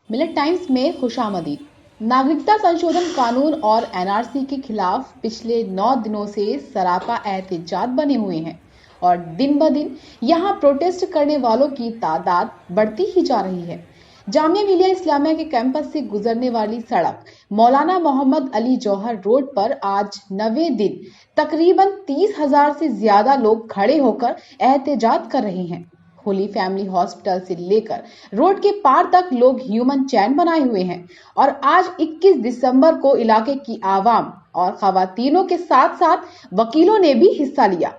मिलत टाइम्स में खुशामदीद। नागरिकता संशोधन कानून और एनआरसी के खिलाफ पिछले 9 दिनों से सरापा एहतजाज बने हुए हैं और दिन ब दिन यहां प्रोटेस्ट करने वालों की तादाद बढ़ती ही जा रही है। जामिया मिलिया इस्लामिया के कैंपस से गुजरने वाली सड़क मौलाना मोहम्मद अली जौहर रोड पर आज 9वें दिन तकरीबन 30,000 से ज्यादा लोग खड़े होकर एहतजाज कर रहे हैं। होली फैमिली हॉस्पिटल से लेकर रोड के पार तक लोग ह्यूमन चैन बनाए हुए हैं और आज 21 दिसंबर को इलाके की आवाम और खवातीनों के साथ साथ वकीलों ने भी हिस्सा लिया।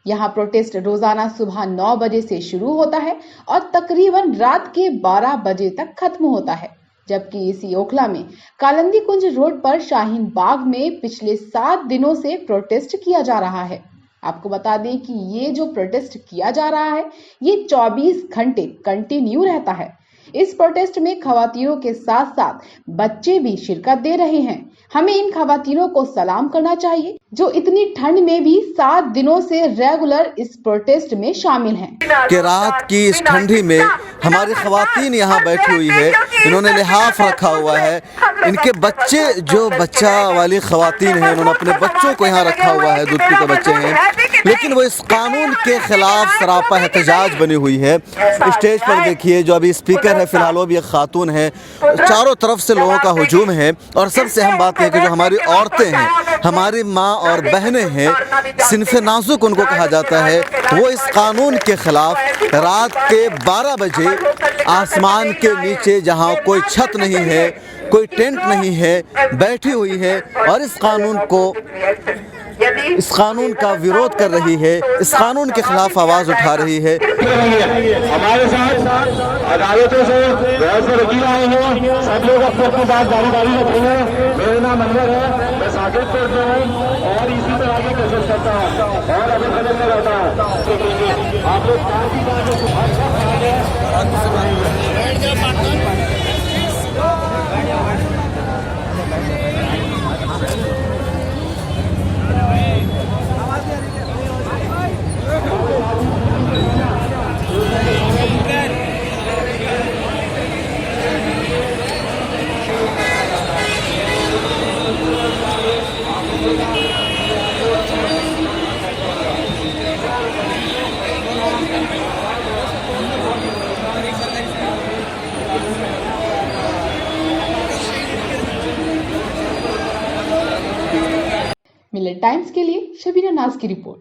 यहाँ प्रोटेस्ट रोजाना सुबह 9 बजे से शुरू होता है और तकरीबन रात के 12 बजे तक खत्म होता है, जबकि इसी ओखला में कालिंदी कुंज रोड पर शाहीन बाग में पिछले 7 दिनों से प्रोटेस्ट किया जा रहा है। आपको बता दें कि ये जो प्रोटेस्ट किया जा रहा है ये 24 घंटे कंटिन्यू रहता है। इस प्रोटेस्ट में खवातीनों के साथ साथ बच्चे भी शिरकत दे रहे हैं। हमें इन खवातीनों को सलाम करना चाहिए जो इतनी ठंड में भी 7 दिनों से रेगुलर इस प्रोटेस्ट में शामिल हैं। कि रात की इस ठंडी में हमारी खवातीन यहाँ बैठी हुई है, इन्होंने लिहाफ रखा हुआ है। इनके बच्चे जो बच्चा वाली खवातीन हैं उन्होंने अपने बच्चों को यहाँ रखा हुआ है, दूध पीते बच्चे हैं, लेकिन वो इस कानून के खिलाफ सरापा एहतजाज बनी हुई है। स्टेज पर देखिए जो अभी स्पीकर है फिलहाल वो भी एक खातून है। चारों तरफ से लोगों का हुजूम है और सबसे अहम बात है कि जो हमारी औरतें हैं, हमारी माँ और बहनें हैं, सिन्फ़े नाजुक उनको कहा जाता है, वो इस कानून के खिलाफ रात के 12 बजे आसमान के नीचे जहाँ कोई छत नहीं है, कोई टेंट नहीं है, बैठी हुई है और इस कानून का विरोध कर रही है, इस कानून के खिलाफ आवाज़ उठा रही है। हमारे साथ अदालतों से बहुत से वकील आए हैं, सब लोग अपने बात जारी रखेंगे। मेरा नाम अनवर है, मैं साकिब कोर्ट में हूँ और इसी तरह आगे कोशिश करता हूँ और अभी खबर में रहता हूँ। आप लोग मिलत टाइम्स के लिए शबीना नाज की रिपोर्ट।